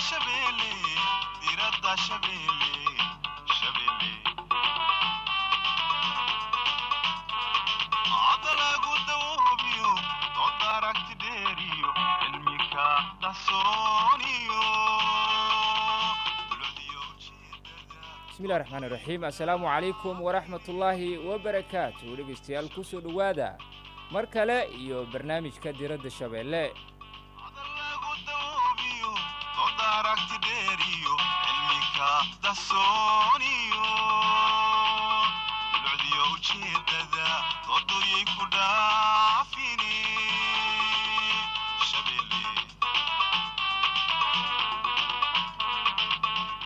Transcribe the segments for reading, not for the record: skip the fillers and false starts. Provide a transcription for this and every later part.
شبيلي ديرة شبيلي شبيلي عضلة قدوبيو ضدارك تديريو علمك تصونيو بسم الله الرحمن الرحيم السلام عليكم ورحمة الله وبركاته ولقيستيال كسو دوادا مركلة iyo barnaamijka diradda Shabeelle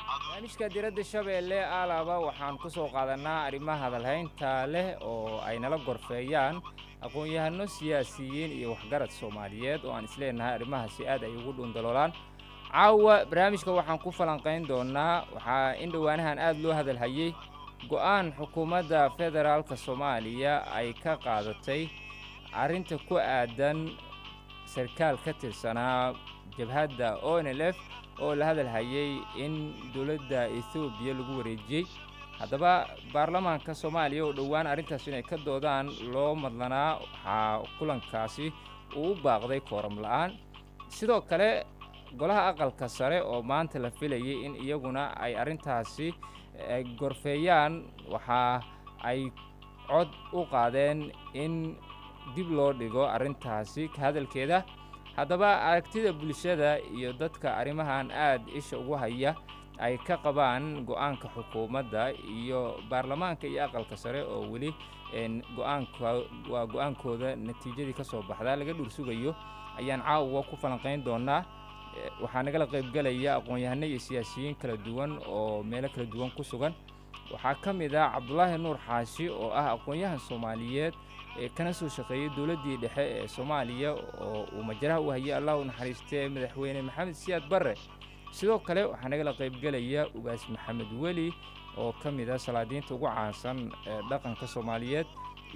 barnaamijka diradda Shabeelle alaaba waxaan ku soo qaadanaa arrimaha hadalhaynta leh oo ay nala gorfeeyaan aqoon-yahano siyaasiyiin iyo waxgarad Soomaaliyeed oo aan isleenahay arrimahaasi aad ay ugu dhundalolaan caawa barnaamijka waxaan ku falanqeyn doonaa waxa in dhawaanahan aad loo hadalhayay go'aan xukuumadda federaalka Soomaaliya ay ka qaadatay arrinta ku aadan sarkaal ka tirsanaa jabhadda ONLF oo la hadalhayay in dawladda Ethiopia lagu wareejiyay haddaba baarlamaanka Soomaaliya oo dhawaan arrintaas inay ka doodaan loo madlanaa waxa kulankaasi uu baaqday kooram la'aan sidoo kale golaha aqalka sare oo maanta la filayay in iyaguna ay arrintaasi gorfeeyaan waxa ay cod u qaadeen in dib loo dhigo arrintaasi ka hadalkeeda haddaba aragtida bulshada iyo dadka arrimahan aad isha ugu haya ay ka qabaan go'aanka xukuumadda iyo baarlamaanka iyo aqalka sare oo weli go'aankooda natiijadii ka soo baxda laga dhursugayo ayaan caawa ku falanqeyn doonaa waxaa nagala qaybgalaya aqoon-yahano iyo siyaasiyiin kala duwan oo meelo kala duwan ku sugan waxaa ka mid ah Cabdullaahi Nuur Xaashi oo ah aqoon-yahan Soomaaliyeed kana soo shaqeeyay dawladdii dhexe ee Soomaaliya oo uu majaraha u hayay Allah u naxariistay madaxweyne Maxamed Siyaad Barre sidoo kale waxaa nagala qaybgalaya Ugaas Maxamed Weli oo ka mid ah salaadiinta ugu caansan dhaqanka Soomaaliyeed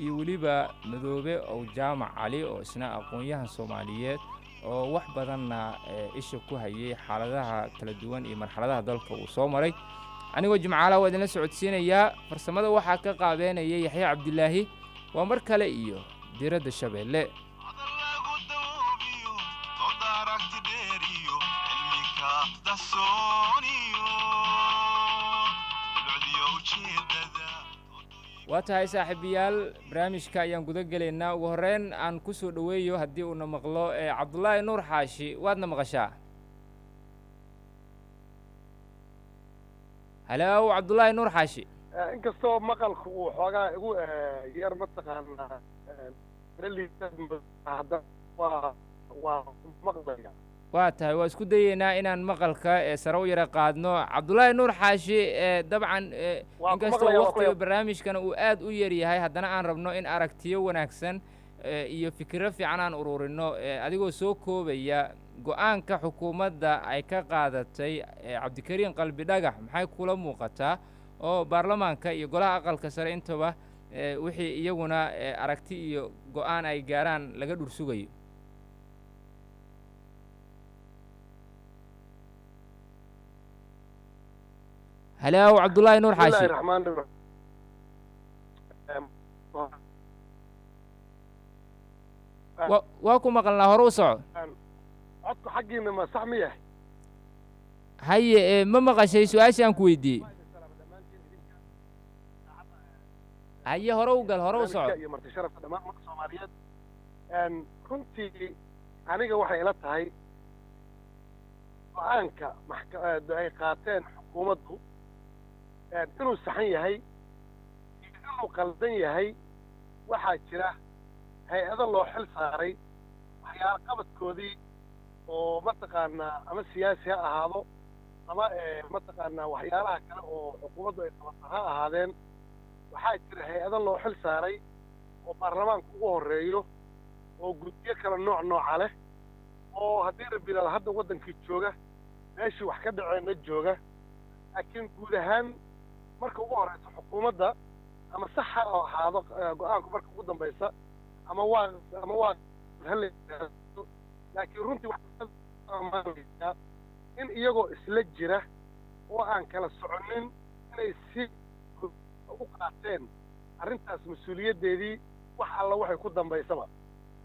iyo waliba Madoobe oo Jaamac Cali oo isna aqoon-yahan Soomaaliyeed oo wax badanna isha ku hayay xaaladaha kala duwan iyo marxaladaha dalka uu soo maray anigoo Jimcaala waa idin la socodsiinaya farsamada waxaa ka qaabeynaya Yaxya Cabdilaahi waa mar kale iyo diradda Shabeelle واتهاي صاحبيال برنامجka ayaan guda galeynaa ugu horeen aan ku soo dhaweeyo hadii uu na maqlo Cabdullaahi Nuur Xaashi waadna maqashaa Hello Cabdullaahi Nuur Xaashi inkastoo maqalku uu xoogaa igu yar mataqaana hadda waa maqlaya waatahay waa isku dayeynaa inaan maqalka sare u yara qaadno Cabdullaahi Nuur Xaashi dabcan inkastoo waqtiga barnaamijkana uu aad u yar yahay haddana aan rabno in aragtiyo wanaagsan iyo fikirro fiican aan ururino adigoo soo koobaya go'aanka xukuumadda ay ka qaadatay Cabdikariin Qalbi Dhagax maxay kula muuqataa oo baarlamaanka iyo golaha aqalka sare intaba wixii iyaguna aragti iyo go'aan ay gaaraan laga dhursugayo هلا عبد الله نور حاشي بسم الله الرحمن الرحيم واكو مقلنا هروسع عدك حقينا ما صح مياه هي ما مقشي سؤال كويدي هي هرو قال هروسع يا مرت شرف دمان مقص Soomaaliyeed runtii aniga waxay ila tahay go'aanka ay qaateen xukuumaddu inuu saxan yahay inuu qaldan yahay waxaa jira hay'ado loo xil saaray waxyaalo qabadkoodii oo mataqaanaa ama siyaasi ha ahaado ama mataqaanaa waxyaalaha kale oo xukuumaddu ay qabato ha ahaadeen waxaa jira hay'ado loo xil saaray oo baarlamaanka ugu horeeyo oo guddiyo kala nooca leh oo haddii rabbilaal hadda waddankii jooga meeshii wax ka dhaceenna jooga laakiin guud ahaan marka ugu horeysa xukuumadda ama sax ha ahaado go'aanku marka ugu dambaysa ama waa laakiin runtii waxaa in iyagoo isla jira oo aan kala soconin inay si u qaateen arrintaas mas-uuliyaddeedii wax alla waxay ku dambaysaba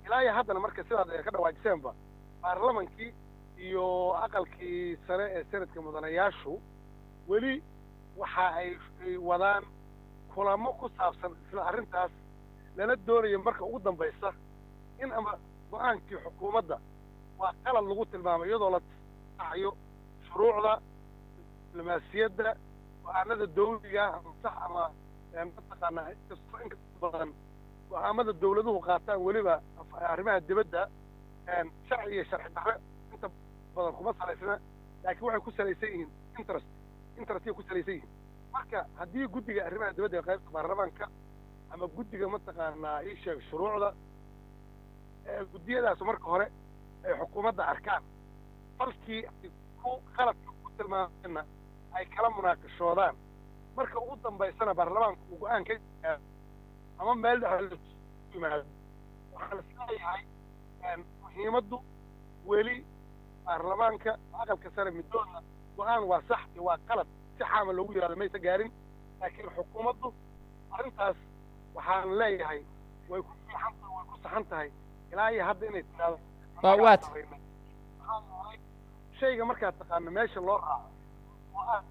ilaa iyo haddana marka sidaad ka dhawaajiseenba baarlamankii iyo aqalkii sare ee sanadka mudanayaashu weli waxa ay wadaan kulamo ku saabsan isla arrintaas lana doonayo marka ugu dambaysa in ama go-aankii xukuumadda waa qalad lagu tilmaamay iyadoo la taacayo shuruucda diblomaasiyadda go-aanada dawliga ama sax ama mataqaanaa inkastoo badan go-aamada dawladuhu qaataan weliba arrimaha dibadda sharci iyo sharci darre inta badan kuma salaysna laakiin waxay ku salaysan yihiin interestay ku salaysan yihiin marka haddii guddiga arrimaha dibadda ee qaybta baarlamaanka ama guddiga mataqaanaa ii sheeg shuruucda guddiyadaas marka hore ay xukuumadda arkaan falkii ay ku qaladka ku tilmaameenna ay kala munaaqashoodaan marka ugu dambaysana baarlamaanku uu go-aan ka gaaro ama meel dhexda yimaado waxaan isleeyahay muhiimaddu weli baarlamaanka aqalka sare midooda go-aan waa sax iyo waa qalad si xaama loogu yidhahdo maysa gaarin laakiin xukuumaddu arrintaas waxaan leeyahay way ku saxan tahay ilaa iyo hadda inay tiraado waat shayga markaad taqaano meesha loo raaco oo ah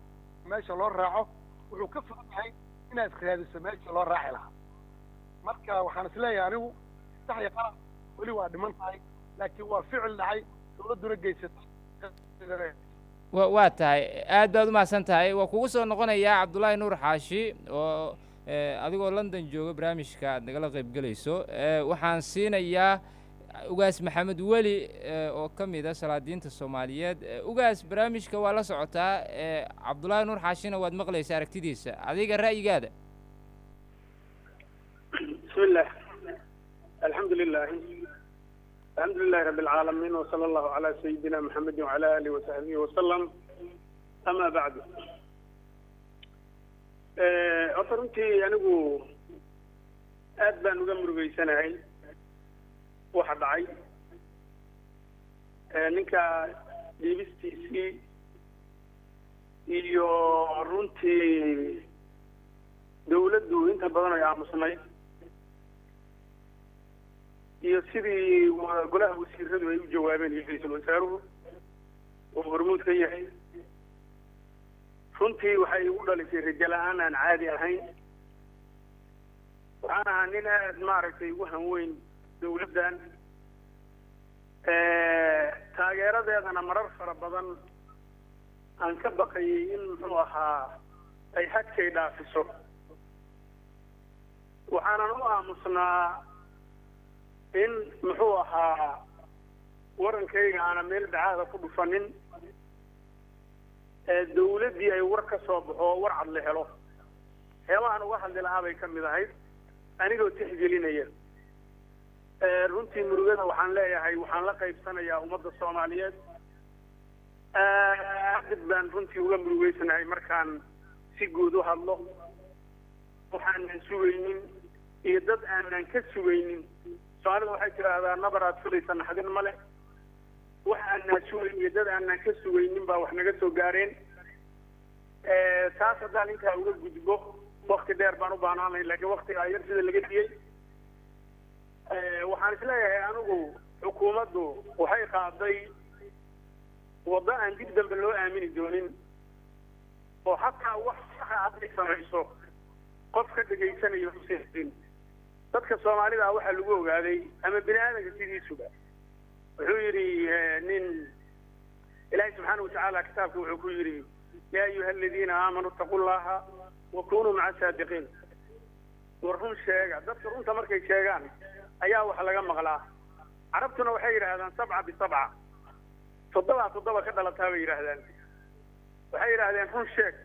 meesha loo raaco wuxuu ka fog yahay inaad raadiso meesha loo raaci lahaa marka waxaan isleeyahay anigu sax iyo qalad weli waa dhiman tahay laakiin waa ficil dhacay dawladduna geysatay waa tahay aad baad umahadsan tahay waa kugu soo noqonayaa cabdullaahi nuur xaashi oo adigoo london jooga barnaamijka aad nagala qayb gelayso waxaan siinayaa ugaas maxamed weli oo ka mid a salaadiinta soomaaliyeed ugaas barnaamijka waa la socotaa cabdullaahi nuur xaashina waad maqlaysa aragtidiisa adiga ra'yigaada bismillah alxamdulilah rabbi alcaalamiin wasala allahu calaa sayidina maxamedin wacala aalihi wasaxbihi wasalam amaa bacdu horta runtii anigu aad baan uga murugeysanahay waxa dhacay ninka dhiibistiisii iyo runtii dawladdu inta badan ay aamusnayd iyo sidii golaha wasiiradu ay u jawaabeen iyo ra-iisul wasaaruhu oo hormuud ka yahay runtii waxay igu dhalisay rajo la-aan aan caadi ahayn waxaan ahaa nin aad maaragtay ugu hanweyn dawladdan taageeradeedana marar fara badan aan ka baqayay in muxuu ahaa ay xadkay dhaafiso waxaanan u aamusnaa in muxuu ahaa warankayga aana meel dacaada ku dhufanin dawladdii ay war ka soo baxo war cad la helo heelahan uga hadli lahaa bay ka mid ahayd anigoo tixgelinaya runtii murugada waxaan leeyahay waxaan la qaybsanayaa ummadda soomaaliyeed aad baan runtii uga murugeysanahay markaan si guud u hadlo waxaanan sugaynin iyo dad aanan ka sugaynin soomaalida waxay tidhaahdaa nabar aad filaysa naxdin ma leh wax aanan sugayn iyo dad aanan ka sugaynin baa wax naga soo gaareen taas haddaan intaa uga gudbo wakti dheer baan u baanaanay laakiin waktigaa yar sida laga diyey waxaan isleeyahay anigu xukuumaddu waxay qaaday waddo aan dib dambe loo aamini doonin oo hataa wax saxa hadday samayso qof ka dhegaysanayo useexin dadka soomaalida waxaa lagu ogaaday ama bini aadanka sidiisuba wuxuu yidhi nin ilaahay subxaana watacaala kitaabka wuxuu ku yidhi yaa ayuha aladiina aamanuu ittaqu llaha wa kunuu maca saadiqiin war run sheega dadka runta markay sheegaan ayaa wax laga maqlaa carabtuna waxay yidhaahdaan sabca bisabca toddoba ka dhalataa bay yidhaahdaan waxay yidhaahdeen run sheeg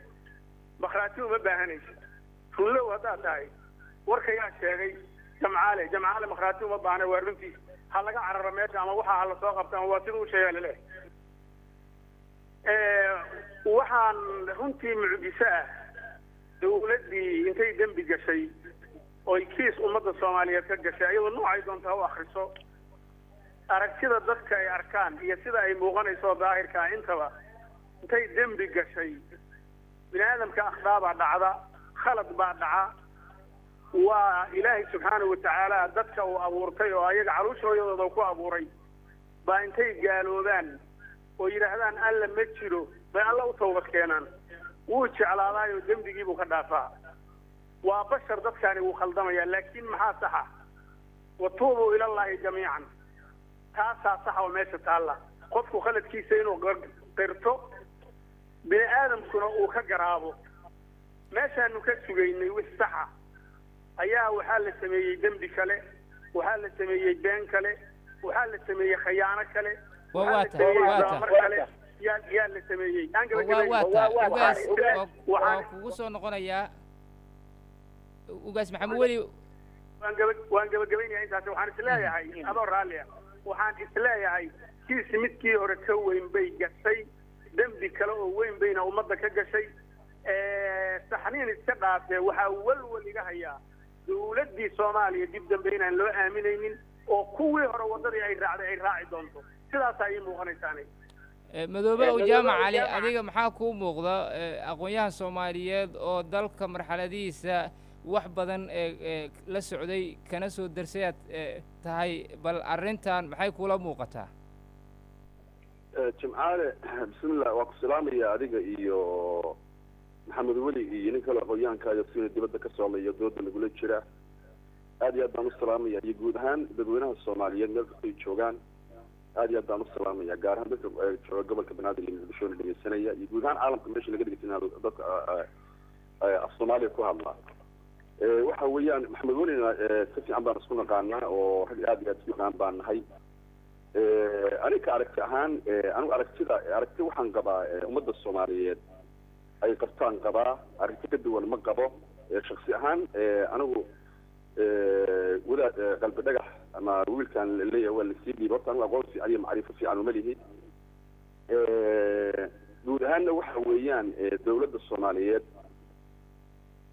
bakraati uma baahanaysa runlow haddaad tahay warkayaa sheegay jamcaale bakraati uma baahna waa runtiis ha laga cararo meesha ama waxa ha la soo qabta ama waa sida u sheegaa laleehay waxaan runtii mucjiso ah dawladdii intay dembi gashay oy kiis ummadda soomaaliyeed ka gashay ayadoo noocay doontaa u akriso aragtida dadka ay arkaan iyo sida ay muuqanayso daahirkaa intaba intay dembi gashay bini aadamka akhdaa baa dhacda khalad baa dhaca waa ilaahay subxaanahu watacaala dadka uu abuurtay oo ayaga caruushooyadooda ku abuuray baa intay gaaloobaan oo yidhaahdaan alla ma jiro bay alla u tawbad keenaan wuu jeclaadaayoo dembigiibuu ka dhaafaa waa bashar dadkaani wuu khaldamayaa laakiin maxaa saxa watuubuu ilallaahi jamiican taasaa saxa oo meesha taalla qofku khaladkiisa inuu qirto bini aadamkuna uu ka garaabo meeshaanu ka sugaynay wix saxa ayaa waxaa la sameeyey dembi kale waxaa la sameeyey been kale waxaa la sameeyey khayaano kale yaa la sameeyey waa kugu soo noqonayaa ugaas maxamed weli waan gabagabaynayaa intaas waxaan isleeyahay adoo raallia waxaan isleeyahay kiisi midkii hore ka weyn bay gashay dembi kale oo weyn bayna ummadda ka gashay saxniin iska dhaafee waxaa walwal iga hayaa dawladdii soomaaliya dib dambe inaan loo aaminaynin oo kuwii hore waddadii ay raacday ay raaci doonto sidaasaa ii muuqanaysaanay madoobe oo jaamac cali adiga maxaa kuu muuqda aqoon-yahan soomaaliyeed oo dalka marxaladihiisa wax badan la socday kana soo darsayaad tahay bal arrintan maxay kula muuqataa jimcaale bismillah waa ku salaamaya adiga iyo maxamed weli iyo nin kale aqoon-yahankaayo sina dibadda ka socdaya dooda lagula jira aad iyo aad baan u salaamaya iyo guud ahaan dadweynaha soomaaliyeed meel kastay joogaan aad iyo aad baan u salaamaya gaar ahaan dadka jooga gobolka banaadir iyo muqdishoona dhegeysanaya iyo guud ahaan caalamka meesha laga dhegeysanaya dadka af soomaaliya ku hadlaa waxa weeyaan maxamed welina si fiican baan isku naqaanaa oo rag aad iyo aad isku naqaan baan nahay aniga aragti ahaan anigu aragti waxaan qabaa ummadda soomaaliyeed ay qabtaan qabaa arrinta ka duwan ma qabo shaksi ahaan anigu wadaad qalbi dhagax ama wiilkan leeyahay waa lasii dhiibay horta anigu aqoon fiican iyo macrifo fiican uma lihi guud ahaanna waxa weeyaan dawladda soomaaliyeed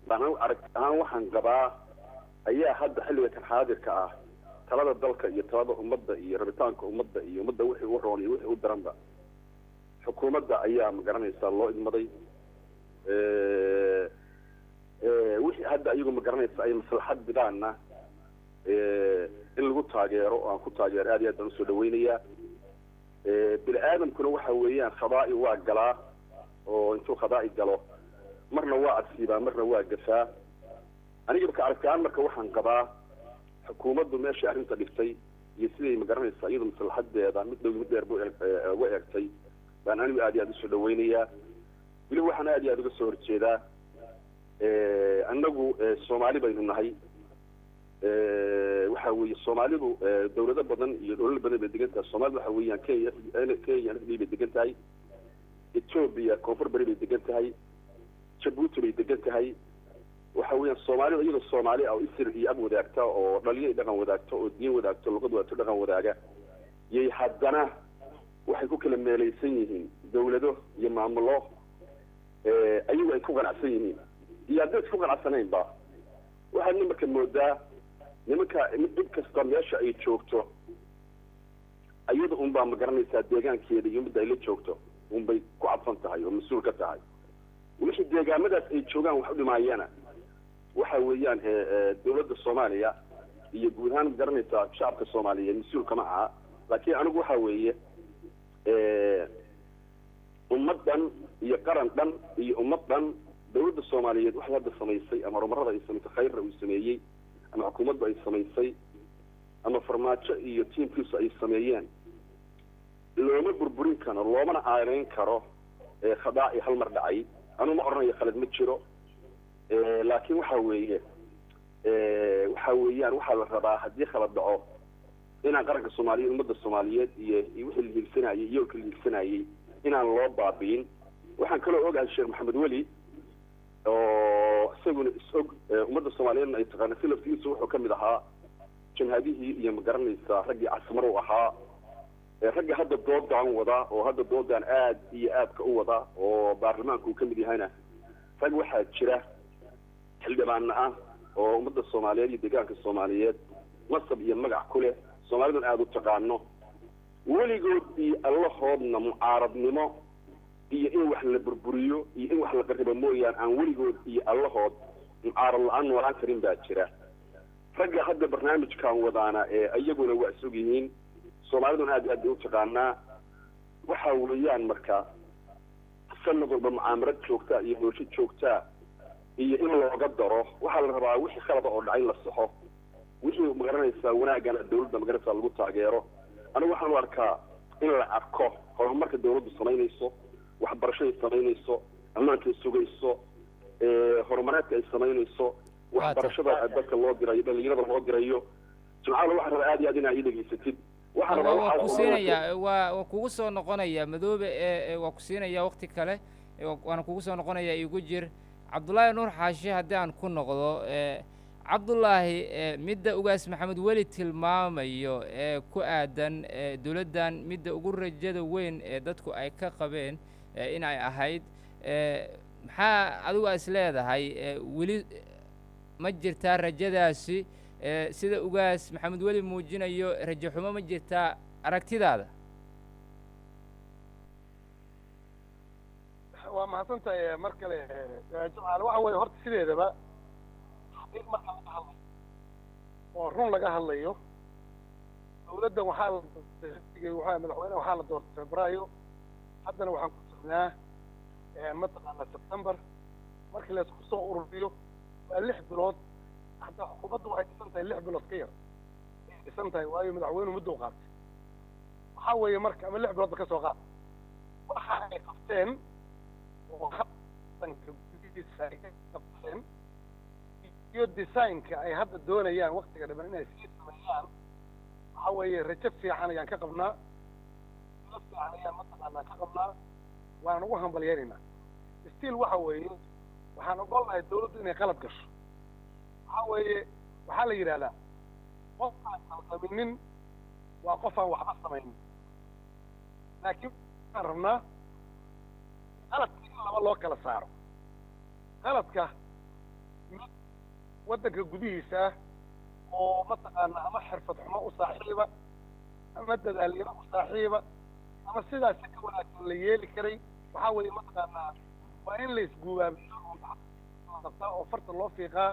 baan anigu aragti ahaan waxaan qabaa ayaa hadda xilliga kan xaadirka ah talada dalka iyo talada ummadda iyo rabitaanka ummadda iyo ummadda wixii u roon iyo wixii u daranba xukuumadda ayaa magaranaysaa loo idmaday wixii hadda iyagu magaranaysa ay maslaxad bidaana in lagu taageero oo aan ku taageero aad iyo aad baan usoo dhaweynayaa bini aadamkuna waxa weeyaan khadaa'i waa galaa oo intuu khadaa'i galo marna waa adsiibaa marna waa gafaa aniga marka aragtaan marka waxaan qabaa xukuumaddu meeshay arrinta dhigtay iyo siday magaranaysaa iyadu maslaxadeeda mid dhow mid dheer bu uga eegtay baan anigu aad iyo aad usoo dhaweynayaa weliba waxaan aad iyo aad uga soo horjeedaa annagu soomaali baynu nahay waxa weeye soomaalidu dawlado badan iyo dholal badan bay degan tahay soomaalida waxa weeyaan kenya bay degan tahay ethiopia koonfur bari bay degan tahay jabuuti bay degan tahay waxa weeyaan soomaalida iyadoo soomaali ah oo isir iyo ab wadaagta oo dhaliyo dhaqan wadaagta oo diin wadaagto luqad wadaagto dhaqan wadaaga yay haddana waxay ku kala meelaysan yihiin dawlado iyo maamulo ayagu ay ku ganacsan yihiin iyo haddii isku ganacsanaynba waxaadna marka moodaa nimanka cid kasta meesha ay joogto iyada unbaa magaranaysaa deegaankeeda iyo midda ay la joogto unbay ku cadfan tahay oo mas-uul ka tahay wixii deegaamadaas ay joogaan wax u dhimaayana waxa weeyaan dawladda soomaaliya iyo guud ahaan magaranaysaa shacabka soomaaliyeed mas-uul kama aha laakiin anigu waxa weeye ummad dhan iyo qaran dhan iyo ummad dhan dawladda soomaaliyeed waxay hadda samaysay ama horumarada ay samaysay khayrna uu sameeyey ama xukuumaddu ay samaysay ama farmaajo iyo tiimkiisu ay sameeyeen looma burburin karo loomana aaleyn karo khadaa'i hal mar dhacay anuu ma oranayo khalad ma jiro laakiin waxa weeye waxa weeyaan waxaa la rabaa haddii khalad dhaco inaan qaranka soomaaliyeed ummadda soomaaliyeed iyo wixii la hiigsanayay iyo ka la hiigsanayay inaan loo baabi'in waxaan kaloo ogahay sheekh maxamed weli oo isaguna is-og ummadda soomaaliyeedna ay taqaana si laftigiisu wuxuu ka mid ahaa janhadihii iyo magaranaysaa raggii casmar u ahaa ragga hadda doodaan wada oo hadda doodaan aad iyo aadka u wada oo baarlamaanka uu ka mid yahayna rag waxaa jira xildhibaana ah oo ummadda soomaaliyeed iyo deegaanka soomaaliyeed nasab iyo magac ku leh soomaaliduna aada u taqaano weligood iyo allahoodna mucaaradnimo iyo in wax la burburiyo iyo in wax la qaribo mooyaan aan weligood iyo allahood mucaarad la-aan noolaan karin baa jira ragga hadda barnaamijkan wadaana iyaguna waa isog yihiin soomaaliduna aad aad u taqaanaa waxa weeyaan marka sanad walba mucaamarad joogtaa iyo nolosho joogtaa iyo in looga daro waxaa la rabaa wixii khalada oo dhacay la saxo wixii magaranaysaa wanaagana dawladda magaranaysaa lagu taageero anigu waxaan u arkaa in la arko horumarka dawladdu samaynayso waxbarashaday samaynayso ammaanka ay sugayso horumareedka ay samaynayso waxbarashada dadka loo dirayo dhalinyarada loo dirayo jimcaale waxaa rabaa aad iyo aad inaa ii dhegaysatid waa ku siinayaa waa kugu soo noqonayaa madoobe waa ku siinayaa waqti kale waana kugu soo noqonayaa igu jir cabdullaahi nuur xaashi haddii aan ku noqdo cabdullaahi midda ugaas maxamed weli tilmaamayo ee ku aadan dowladdan midda ugu rajada weyn ee dadku ay ka qabeen in ay ahayd maxaa adigu is leedahay weli ma jirtaa rajadaasi sida ugaas maxamed weli muujinayo rajo xumo ma jirtaa aragtidaada waa mahadsantahay mar kale jimcaale waxa weeye horta sideedaba xaqiiq marka laga hadlayo oo run laga hadlayo dawladdan waxaa madaxweyne waxaa la doortay febraayo haddana waxaan ku jirnaa mataqaana sebtembar markii laysku soo ururiyo waa 6 bilood hadda xukuumaddu waxay dhisan tahay 6 bilood ka yar dhisan tahay waayo madaxweynuhu muddo u qaatay waxaa weeye marka ama 6 biloodba ka soo qaad waxa ay qabteen oo habdanka gudihiisa ay ka qabteen iyo designka ay hadda doonayaan waqtiga dhiban inay sii sameeyaan waxa weeye rajo fiican ayaan ka qabnaa rajo fiican ayaan mataqaanaa ka qabnaa waan ugu hambalyaynaynaa stiil waxa weeye waxaan ogolnahay dawladdu inay qalad gasho waxa weeye waxaa la yidhahdaa qof aan qalqaminin waa qof aan waxba samaynin laakiin waxaan rabnaa qaladka in laba loo kala saaro qaladka mid waddanka gudihiisa ah oo mataqaana ama xirfad xumo u saaxiiba ama dadaalyaro u saaxiiba ama sidaas ka wanaagsan la yeeli karay waxaa weeye mataqaanaa waa in la isguubaabiyo oo farta loo fiiqaa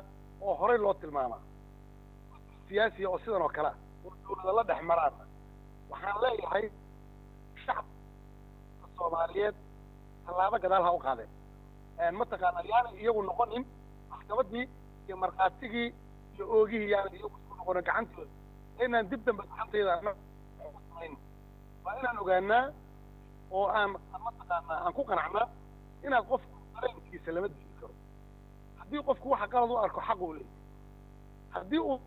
oo horey loo tilmaamaa siyaasiya oo sidan oo kale ah oo dawlada la dhex maraan waxaan leeyahay shacabka soomaaliyeed tallaabo gadaal ha u qaadeen mataqaana yaanay iyagu noqonin maxkamaddii iyo markhaatigii iyo oogihii yaanay iyagu isku noqonin gacantooda inaan dib dambe gacantayda samayn waa inaan ogaanaa oo aan mataqaanaa aan ku qanacnaa inaad qofku dareenkiisa lama dili karo haddii qofku waxa qalad u arko xaq uu leeyahy haddii uu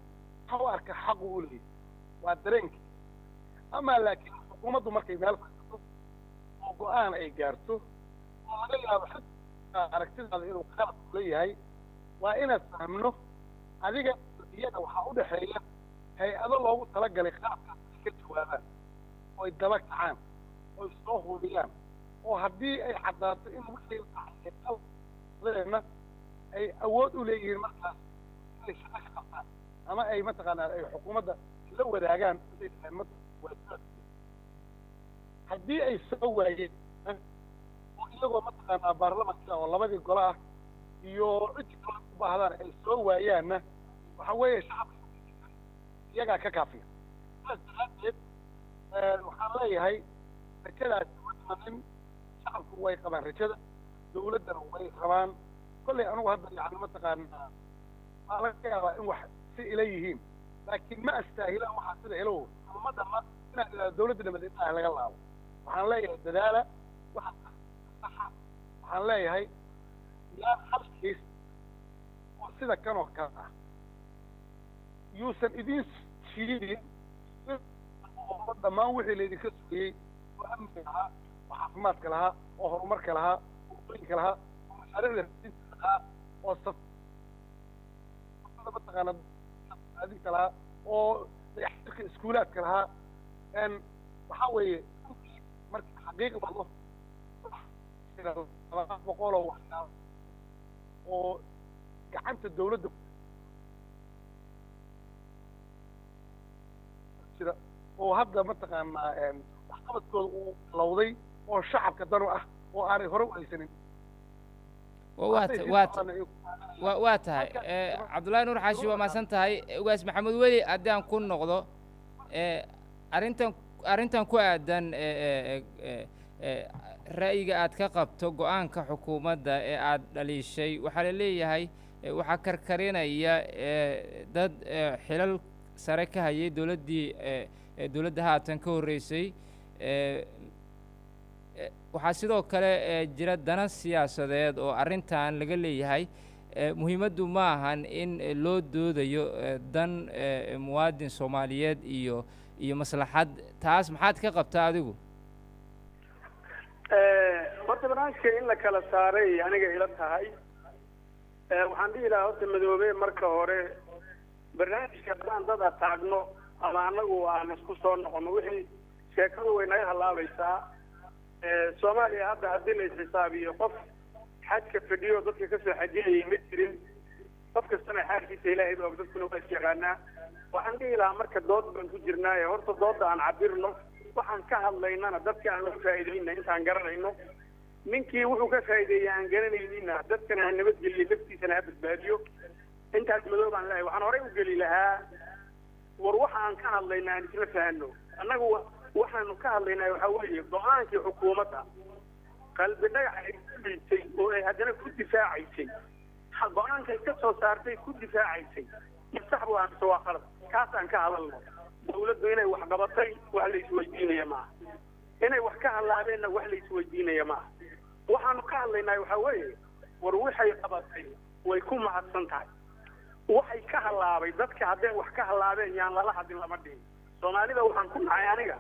waxa u arka xaq uu leeyahy waa dareenkiisa amaa laakiin xukuumaddu markay meel fadhiiso oo go-aan ay gaarto oo laga yaabo xitaa aragtidaada inuu qalad leeyahay waa inaad fahmno adiga iyaga waxaa u dhexeeya hay-ado loogu talagalay qaabkaas ay ka jawaabaan oo ay daba kacaan oo ay soo hubiyaan oo haddii ay caddaato in wixii qaldeena ay awood u leeyihiin markaas inay shaqo ka qabtaan ama ay mataqaanaa ay xukuumadda la wadaagaan haddii ay soo waayeen oo iyagoo mataqaanaa baarlamanka oo labadii gole ah iyo cidii kale u baahdaan ay soo waayaanna waxa weeye shacabka iyagaa ka kaafiya sidaas daraaddeed waxaan leeyahay rajadaas wadanin shacabku way qabaan rajada dawladdana way qabaan kollay anugu hadda yani mataqaanaa waa laga yaabaa in wax si ila yihiin laakiin ma astaahilaan waxaa sida ilow uma dhamma inaan ilaa dawladda dhamadinaah laga laabo waxaan leeyahay dadaala waxa saxa waxaan leeyahay yaan halkiis oo sida kan oo kale ah yuusan idiin shiidin oo dhammaan wixii laydinka sugayey oo amniga lahaa oo caafimaadka lahaa oo horumarka lahaa oo wadooyinka lahaa oo mashaariicda rasiinta lahaa oo mataqaana adinka lahaa oo dayaxtirka iskuulaadka lahaa waxaa weeye marka xaqiiq wado 200 oo waxyaabo oo gacanta dawladda jira oo hadda mataqaanaa waxqabadkooda uu lowday oo shacabka danu ah oo aanay hore u haysanin waa tahay cabdullaahi nuur xaashi waa mahadsan tahay ugaas maxamed weli haddii aan ku noqdo arrintan ku aadan ra'yiga aad ka qabto go'aanka xukuumadda ee aad dhaliishay waxaa la leeyahay waxaa karkarinaya dad xilal sare ka hayay dowladda haatan ka horreysay waxaa sidoo kale jira dana siyaasadeed oo arrintan laga leeyahay muhiimaddu ma ahan in loo doodayo dan muwaadin soomaaliyeed iyo maslaxad taas maxaad ka qabtaa adigu horta barnaamijka in la kala saaray aniga ila tahay waxaan dhihi lahaa horta madoobe marka hore barnaamijka haddaan dad ataagno ama anagu aan isku soo noqono wixii sheekadu way naga halaabaysaa soomaaliya hadda haddii la isxisaabiyo qof xajka fadhiyo dadka kasoo xajinayay ma jirin qof kastana xaalkiisa ilaahay ba og dadkuna waa isyaqaanaa waxaan dhihi lahaa marka dood baan ku jirnaaye horta doodda aan cabirno waxaan ka hadlaynana dadka aan laga faa'iidayna intaan garanayno ninkii wuxuu ka faa'iideeyay aan garanaynina dadkana ha nabadgeliyo naftiisana ha badbaadiyo intaas madoob aan leeyahay waxaan horey u geli lahaa war waxa aan ka hadlayna aan isla fahano annagu waxaanu ka hadlaynaa waxaa weeye go-aankii xukuumadda qalbi dhagax ay ku dhiibtay oo ay haddana ku difaacaysay go-aankay ka soo saartay ku difaacaysay masax buu aamse waa qalad kaasaan ka hadalno dawladdu inay wax qabatay wax la isweydiinaya maaha inay wax ka hadlaabeenna wax la isweydiinaya maaha waxaanu ka hadlaynaa waxaa weeye war waxay qabatay way ku mahadsan tahay waxay ka halaabay dadka hadday wax ka halaabeen yaan lala hadin lama dhihin soomaalida waxaan ku nahay aniga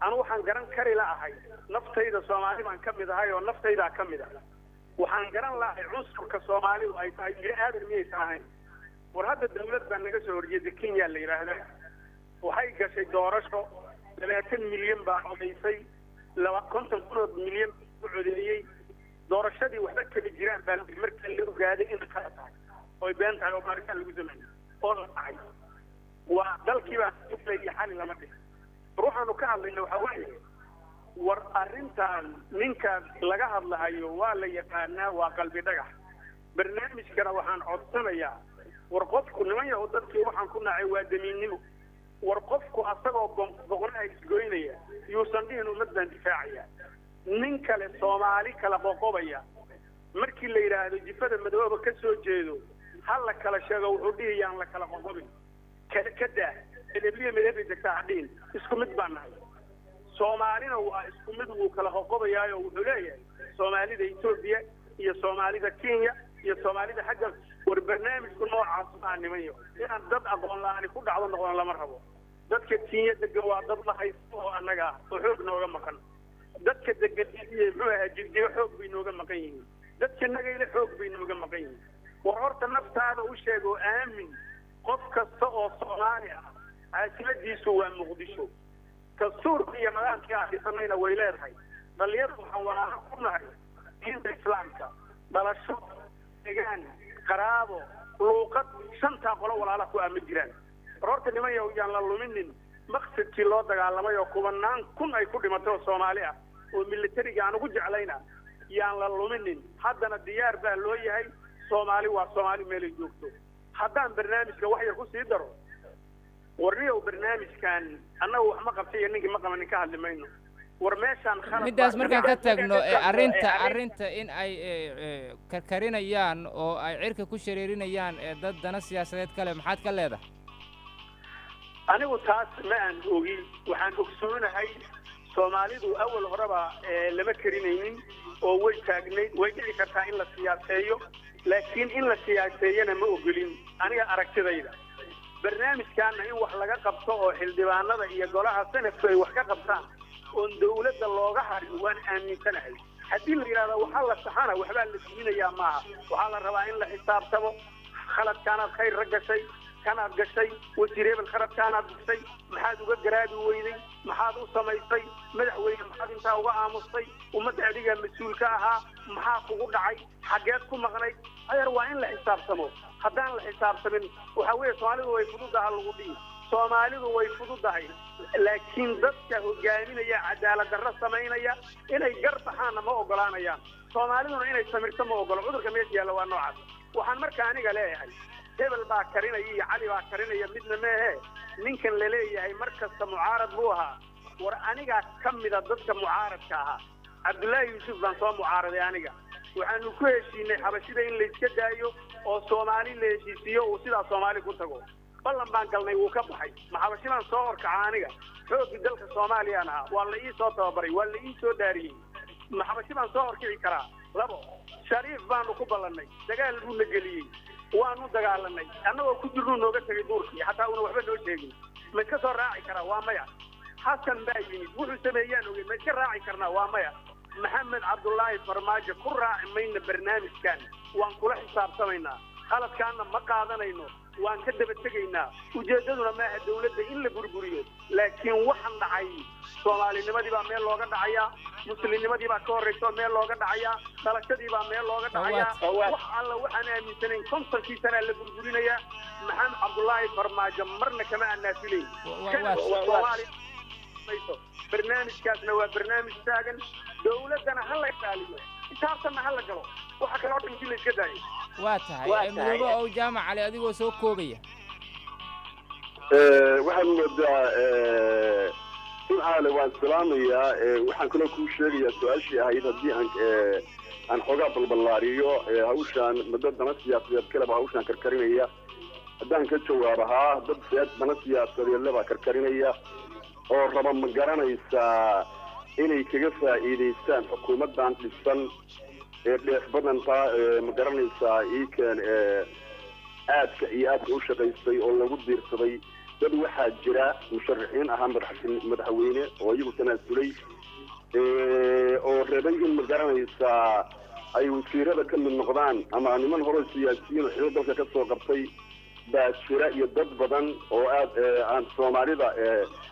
anu waxaan garan kari la'ahay naftayda soomaali baan ka mid ahay oo naftaydaa ka mid ah waxaan garan la'ahay cunsurka soomaalidu ay tahay bini aadan miyaysan ahayn war hadda dawlad baa naga soo horjeeda kenya la yidhaahdaa waxay gashay doorasho 20 milyan baa codaysay 50 milyan u codeeyey doorashadii waxba kala jiraan baa markii la ogaaday in kala tahay oo been tahay oo markaa lagu sameeyay oo la dhacay waa dalkii baa isleeyahay xalin lama dhihin ruuxaanu ka hadlayna waxaa weeye war arrintan ninka laga hadlahayo waa la yaqaanaa waa qalbi dhagax barnaamijkana waxaan codsanayaa war qofku niman yahow dadkii waxaan ku nacay waa damiinnimo war qofku asagoo boqonaha isgoynaya yuusan dhihin ummad baan difaacaya nin kale soomaali kala qoqobaya markii la yidhaahdo jifada madooba ka soo jeedo ha la kala sheego wuxuu dhihi yaan la kala qoqobin ka daa edebliya medeebay degtaa hadhihin isku mid baan nahay soomaalina waa isku mid wuu kala qoqobayaayo wuxuu leeyahay soomaalida etoobiya iyo soomaalida kenya iyo soomaalida xagga war barnaamijku noocaas maa nimanyo inaan dad aqoon la-aani ku dhacdo noqon lama rabo dadka kenya degan waa dad la haysto oo annaga ah oo xoog nooga maqan dadka degan iyo muxuu ahaa jigjigo xoog bay nooga maqan yihiin dadka nagayna xoog bay nooga maqan yihiin war horta naftaada u sheeg oo aamin qof kasta oo soomaali ah caasimadiisu waa muqdisho dastuurka iyo nidaamkii aan dhisanayna way leedahay dhalinyaradu waxaan walaaha ku nahay diinta islaamka dhalasho degaan qaraabo luuqad shantaa qolo walaala ku aama jiraan war horta niman yaw yaan la luminin maqsadkii loo dagaalamay oo kubanaan kun ay ku dhimatay oo soomaali ah oo militariga aan ugu jeclayna yaan la luminin haddana diyaar baa loo yahay soomaali waa soomaali meelay joogto haddaan barnaamijka wax yar ku sii daro warniyow barnaamijkan annagu wax ma qabtay iyo ninkii ma qabanin ka hadli mayno war meeshaan middaas markaan ka tagno arrinta in ay karkarinayaan oo ay cirka ku shareerinayaan dad dana siyaasadeed kale maxaad ka leedahay anigu taas ma aan ogin waxaan ogsoonahay soomaalidu awal horeba lama karinaynin oo way taagnayd way dhici kartaa in la siyaaseeyo laakiin in la siyaaseeyana ma ogolin aniga aragtidayda barnaamijkaana in wax laga qabto oo xildhibaanada iyo golaha sanadku ay wax ka qabtaan oon dawladda looga harin waan aaminsanahay haddii la yidhahdo waxaa la saxana waxbaa la siinayaa maaha waxaa la rabaa in la xisaabtamo khaladkaanaad khayr ra gashay kanaad gashay wasiir hebel khaladkaanaad gashay maxaad uga garaabi weyday maxaad u samaysay madaxweyne maxaad intaa uga aamustay ummadda adigaa mas-uul ka ahaa maxaa kugu dhacay xaggeed ku maqnayd adeer waa in la xisaabtamo haddaan la xisaabtamin waxaa weeye soomaalidu way fududaha lagu dhihi soomaalidu way fududahay laakiin dadka hogaaminaya cadaalad darro samaynaya inay gar baxaanna ma ogolaanayaan soomaaliduna inay samirto ma ogolo cudurka meesha yaalla waa noocaas waxaan marka aniga leeyahay hebel baa karinaya iyo cali baa karinaya midna meehe ninkan la leeyahay mar kasta mucaarad buu ahaa war anigaa ka mida dadka mucaaradka ahaa cabdullaahi yuusuf baan soo mucaaraday aniga waxaanu ku heshiinay xabashida in la iska daayo oo soomaali la heshiisiiyo uu sidaa soomaali ku tago ballan baan galnay wuu ka baxay maxabashi baan soo horkaca aniga xoogii dalka soomaaliyaan ahaa waa la ii soo tababaray waa la ii soo dhaariyey maxabashi baan soo horkici karaa labo shariif baanu ku ballannay dagaal buu na geliyey waanu dagaalanay annagoo ku jirnuu nooga tegay duurkii xataa una waxba noo sheegin ma iska soo raaci karaa waa maya xasan baa yimid wuxuu sameeyaan ogey ma iska raaci karnaa waa maya maxamed cabdullaahi farmaajo ku raaci mayna barnaamijkan waan kula xisaabtamaynaa qaladkaana ma qaadanayno waan ka daba tegaynaa ujeeddaduna maaha dawladda in la burburiyo laakiin waxaan dhacay soomaalinimadii baa meel looga dhacayaa muslimnimadii baa ka horrayso meel looga dhacayaa dhalashadii baa meel looga dhacayaa wax alla waxaan aaminsanayn kontonkii sanaa la burburinayaa maxamed cabdullaahi farmaajo marna kama annaafilayn barnaamijkaasna waa barnaamij taagan dawladdana ha la ilaaliyo intaasana ha la galo waxa kaloo dhan intii la iska daayo waa tahay mudoobe oo jaamac cali adigoo soo koobaya waxaan moodaa simcaale waan salaamayaa waxaan kaloo kuu sheegayaa su-aashii ahayd haddii aan xoogaa balballaariyo hawshaan muddo dana siyaasadeed kaleba hawshaan karkarinaya haddaan ka jawaabahaa dad dana siyaasadeedle baa karkarinaya oo raba ma garanaysaa inay kaga faa'iidaystaan xukuumaddan dhisan ee dheef badanta ma garanaysaa iikan aadka iyo aadka u shaqaystay oo lagu diirsaday dad waxaa jira musharaxiin ahaa madaxweyne oo iyagu tanaasulay oo reebay in ma garanaysaa ay wasiirada ka mid noqdaan ama niman hore siyaasiyiin oo xilo dalka ka soo qabtay baa jira iyo dad badan oo aad aan soomaalida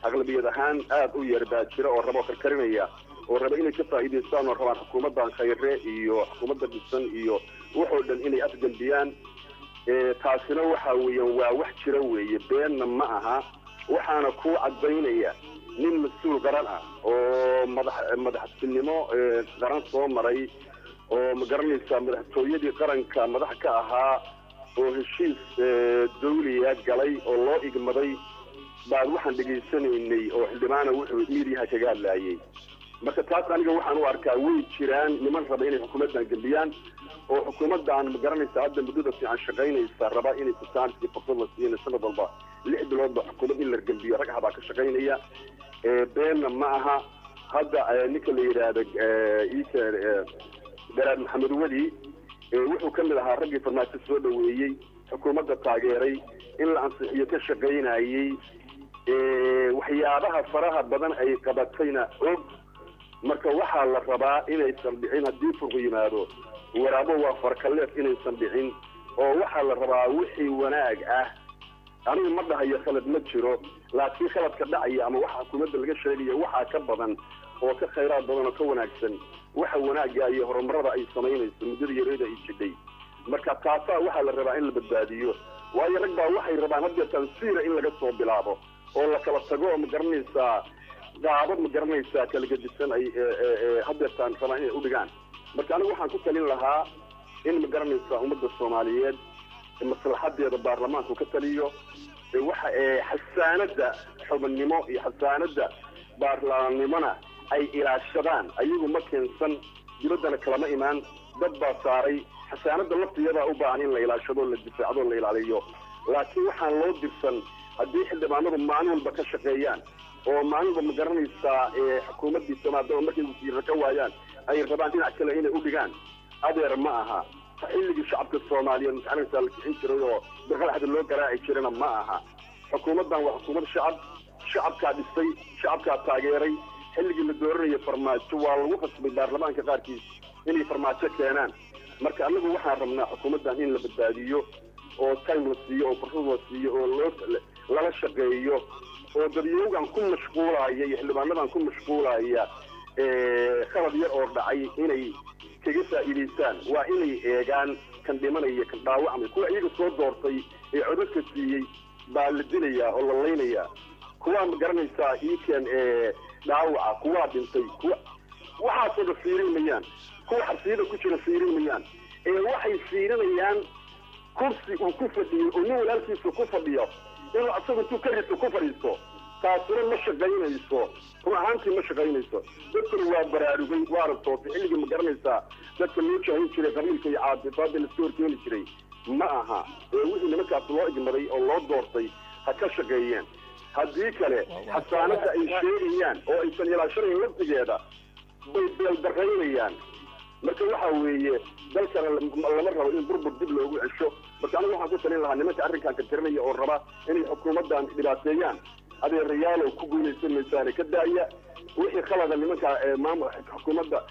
aqlabiyad ahaan aad u yar baa jira oo rabo karkarinaya oo raba inay ka faa'iidaystaan oo rabaan xukuumaddan khayre iyo xukuumadda dhisan iyo waxoo dhan inay afgambiyaan taasina waxa weeyaan waa wax jira weeye beenna ma aha waxaana ku cadaynaya nin mas-uul qaran ah oo madaxtinimo qaran soo maray oo ma garanaysaa madaxtooyadii qaranka madax ka ahaa oo heshiis dawliya galay oo loo igmaday baad waxaan dhegaysanaynay oo xildhibaana wuxuu miidiyaha kaga hadlaayay marka taas aniga waxaan u arkaa way jiraan niman raba inay xukuumaddan gambiyaan oo xukuumaddan ma garanaysa hadda muddada fiican shaqaynaysa raba inay sitaansi fursad la siiyana sanad walba 6 biloodba xukuumad in la gambiyo rag habaa ka shaqaynaya beenna ma aha hadda ninka la yidhaahdo garaad maxamed weli wuxuu ka mid ahaa raggii farmaajo soo dhaweeyey xukuumadda taageeray in la ansixiyo ka shaqaynayey waxyaabaha faraha badan ay qabatayna og marka waxaa la rabaa inaysan dhicin haddii furqu yimaado waraabo waa farkaleef inaysan dhicin oo waxaa la rabaa wixii wanaag ah anigu ma dhahayo khalad ma jiro laakiin khaladka dhacaya ama waxa xukuumadda laga sheegayo waxaa ka badan oo ka khayraad badan oo ka wanaagsan waxa wanaagga iyo horumarada ay samaynayso muddada yareeda ay jidhay marka taasaa waxaa la rabaa in la badbaadiyo waayo rag baa waxay rabaan hadda tansiira in laga soo bilaabo oo la kala tago oo ma garanaysaa qaabad ma garanaysaa kala gedisan ay haddeertaan rabaan inay u dhigaan marka anigu waxaan ku talin lahaa in ma garanaysaa ummadda soomaaliyeed maslaxadeeda baarlamaanku ka taliyo waxa xasaanadda xubannimo iyo xasaanadda baarlamaannimona ay ilaashadaan ayagu ma keensan dibaddana kalama imaan dad baa saaray xasaanadda laftiyadaa u baahan in la ilaashado la difaacdo la ilaaliyo laakiin waxaan loo dirsan haddii xildhibaanadu maalin walba ka shaqeeyaan oo maalinba ma garanaysaa xukuumaddii soomaaliya markay wasiirra ka waayaan ay rabaan dhinac kale inay u dhigaan adeer ma aha xilligii shacabka soomaaliyeed masalanaysaa la kicin jiray oo birqalaxda loo garaaci jirana ma aha xukuumaddan waa xukuumad shacabkaa dhisay shacabkaa taageeray xilligii la dooranaya farmaajo waa lagu qasbay baarlamaanka qaarkiis inay farmaajo keenaan marka anagu waxaan rabnaa xukuumaddan in la badbaadiyo oo time la siiyo oo fursad la siiyo oo lala shaqeeyo oo dadyoogan ku mashquulaya iyo xildhibaanadan ku mashquulaya khalad yar oo dhacay inay kaga faa'iidaystaan waa inay eegaan kan dhimanaya kan dhaawacmay kuwa iyaga soo doortay ee codadka siiyey baa la dilayaa oo la laynayaa kuwaa ma garanaysaa iikan dhaawaca kuwaa dhintay kuwa waxaasooda fiirinayaan kuwa xabsiyada ku jira fiirinayaan waxay fiirinayaan kursi uu ku fadhiyo oo nin walaalkiisa ku fadhiyo inuu asagu intuu ka rito ku fadhiisto taasuna ma shaqaynayso run ahaantii ma shaqaynayso dadkuna waa baraarugay waa rabtootay xilligii ma garanaysaa dadka loo jaahin jiray qabiilka iyo caatifaada lasoo horkeeni jiray ma aha wixii nimankaas loo igmaday oo loo doortay ha ka shaqeeyeen haddii kale xasaanada ay sheegayaan oo aysan ilaashanayn laftigeeda way beeldaraynayaan marka waxa weeye dalkana lama rabo in burbur dib loogu cesho marka anigu waxaan ku talin lahaa nimanka arrinkan ka tirinaya oo raba inay xukuumaddan dhibaateeyaan adeerayaal oo ku guulaysan maysaane ka daaya wixii khalada nimanka maamul xukuumadda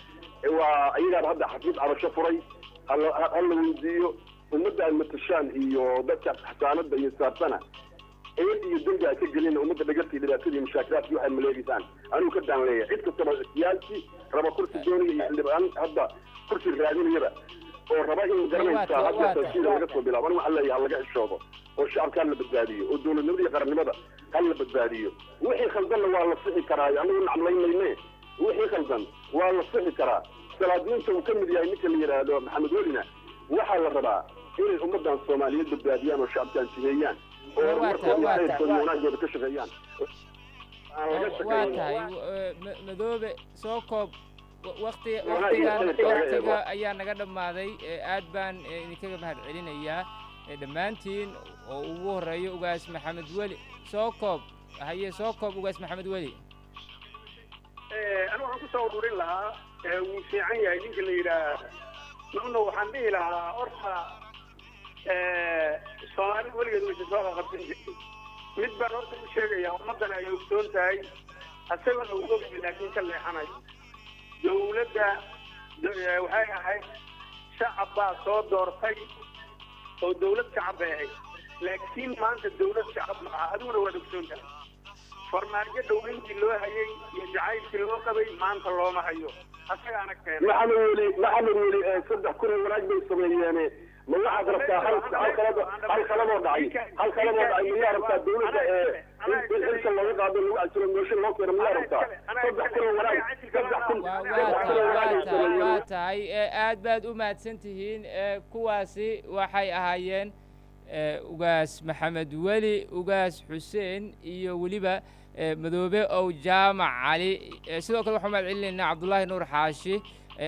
waa ayagaan hadda xafiid cabasho furay hala weydiiyo ummadda ay matashaan iyo dadka xasaanada iyo saabtana eed iyo dembi ay ka gelina ummadda dhagartii dhibaatadii mashaakiraadkii waxay maleegisaan anigu ka daan leeyahay cid kastaba siyaasi raba kursi doonaya iyo xildhibaan hadda kursi raadinayaba oo raba in garanaysaa hadda tasiida laga soo bilaabo anigu waxaan leeyahay laga xishoodo oo shacabka la badbaadiyo oo dowladnimada iyo qarannimada hal la badbaadiyo wixii khaldanna waa la sixi karaa anigu nacmlaynayne wixii khaldan waa la sixi karaa salaadiinta uu ka mid yahay ninka la yidhaahdo maxamed welina waxaa la rabaa inay ummaddan soomaaliyeed badbaadiyaan oo shacabkaan jiheeyaan oo horumarkooda khayrkooda wanaagooda ka shaqeeyaan waa tahay madoobe soo koob waqtiga ayaa naga dhammaaday aad baan idinkaga mahad celinayaa dhammaantiin oo ugu horeeyo ugaas maxamed weli soo koob soo koob ugaas maxamed weli anigu waxaan kusoo ururin lahaa wuu fiican yahay ninka la yidhaah nuno waxaan dhihi lahaa horta soomaalida weligeed waysa soo qaqabsan jirtay mid baan horta u sheegayaa ummaddana ay ogsoon tahay asagana uu ogyahay laakiin ka leexanayo dawladda waxay ahayd shacab baa soo doortay oo dawlad shacab bay ahayd laakiin maanta dawlad shacab ma aha adiguna waad ogsoon tahay farmaajo dhaweyntii loo hayay iyo jacaylkii loo qabay maanta looma hayo asagaana keenay maxamed weli 3 kun wanaag bay sameeyeen ma waxaad rabtaa hal qalaboo dhacay miyaa rabtaa dawladda inta laga qaado lagu ajiro meesha loo keeno miyaa rabtaa 3 kun wanaag waa tahay aad baad u mahadsan tihiin kuwaasi waxay ahaayeen ugaas maxamed weli ugaas xuseen iyo weliba madoobe ow jaamac cali sidoo kale waxaan mahad celinaynaa cabdullaahi nuur xaashi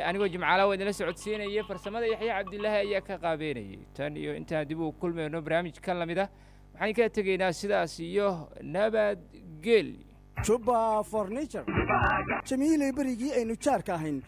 anigoo jimcaala waa idinla socodsiinaya farsamada yaxya cabdilaahi ayaa ka qaabeynayay tan iyo intaan dib ugu kulmayno barnaamijkan lamid ah waxaan ka tegaynaa sidaas iyo nabadgeel juba furniture jamiilay berigii aynu jaarka ahayn